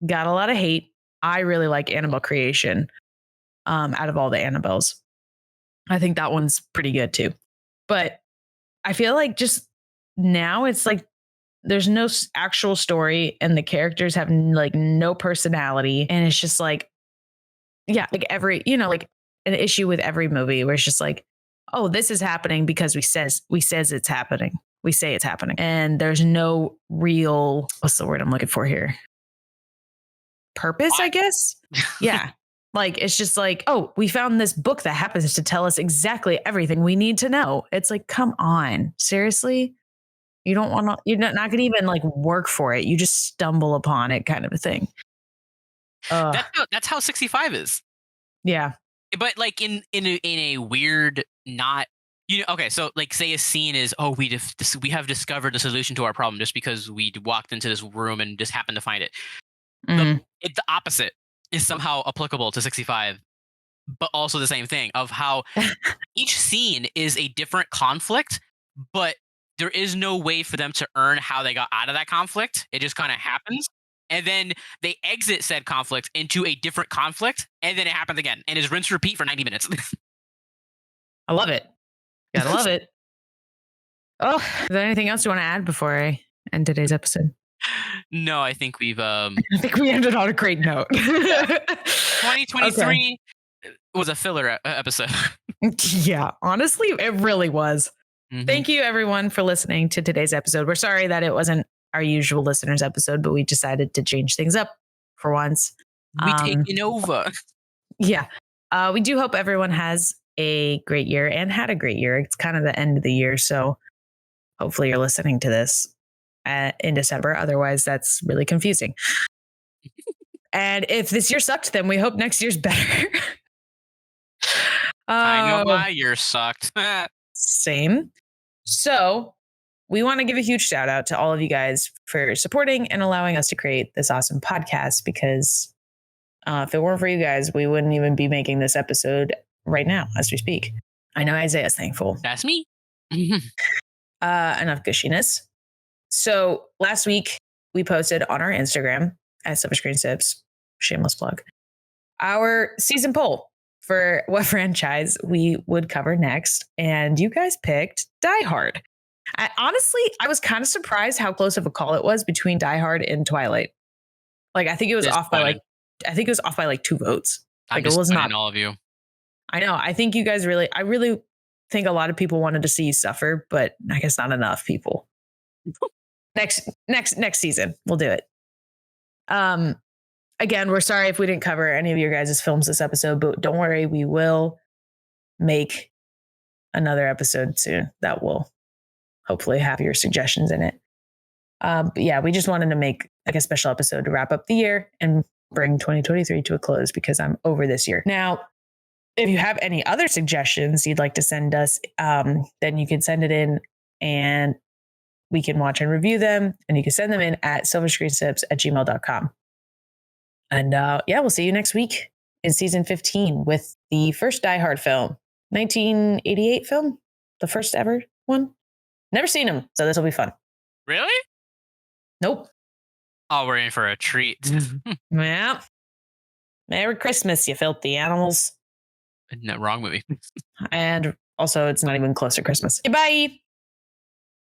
got a lot of hate. I really like Annabelle Creation out of all the Annabelles. I think that one's pretty good too. But I feel like just now it's like there's no actual story and the characters have like no personality. And it's just like, yeah, like every, like an issue with every movie where it's just like, oh, this is happening because we says it's happening. We say it's happening. And there's no real, what's the word I'm looking for here? Purpose, I guess. Yeah. Like, it's just like, oh, we found this book that happens to tell us exactly everything we need to know. It's like, come on, seriously? You don't want to, you're not going to even like work for it. You just stumble upon it kind of a thing. That's how 65 is. Yeah. But like in a weird, not, okay, so like say a scene is, oh, we have discovered the solution to our problem just because we walked into this room and just happened to find it. The opposite is somehow applicable to 65, but also the same thing of how each scene is a different conflict, but there is no way for them to earn how they got out of that conflict. It just kind of happens. And then they exit said conflict into a different conflict, and then it happens again, and is rinse repeat for 90 minutes. I love it. Gotta love it. Oh, is there anything else you want to add before I end today's episode? No, I think we've. I think we ended on a great note. 2023 was a filler episode. Yeah, honestly, it really was. Mm-hmm. Thank you, everyone, for listening to today's episode. We're sorry that it wasn't our usual listeners episode, but we decided to change things up for once. We taking over. Yeah. We do hope everyone has a great year and had a great year. It's kind of the end of the year, so hopefully you're listening to this in December. Otherwise, that's really confusing. And if this year sucked, then we hope next year's better. I know my year sucked. Same. So we want to give a huge shout out to all of you guys for supporting and allowing us to create this awesome podcast, because if it weren't for you guys, we wouldn't even be making this episode right now as we speak. I know Isaiah's thankful. That's me. Enough gushiness. So last week we posted on our Instagram at Silver Screen Sips, shameless plug, our season poll for what franchise we would cover next. And you guys picked Die Hard. Honestly, I was kind of surprised how close of a call it was between Die Hard and Twilight. Like, I think it was off by like 2 votes. Like, I'm it was not all of you. I know. I think you guys I really think a lot of people wanted to see you suffer, but I guess not enough people. Next season, we'll do it. Again, we're sorry if we didn't cover any of your guys' films this episode, but don't worry, we will make another episode soon that will hopefully have your suggestions in it. But yeah, we just wanted to make like a special episode to wrap up the year and bring 2023 to a close, because I'm over this year. Now, if you have any other suggestions you'd like to send us, then you can send it in and we can watch and review them, and you can send them in at silverscreensips@gmail.com. And yeah, we'll see you next week in season 15 with the first Die Hard film, 1988 film, the first ever one. Never seen them, so this will be fun. Really? Nope. Oh, we're in for a treat. Yeah. Merry Christmas, you filthy animals. No, wrong movie. And also, it's not even close to Christmas. Bye.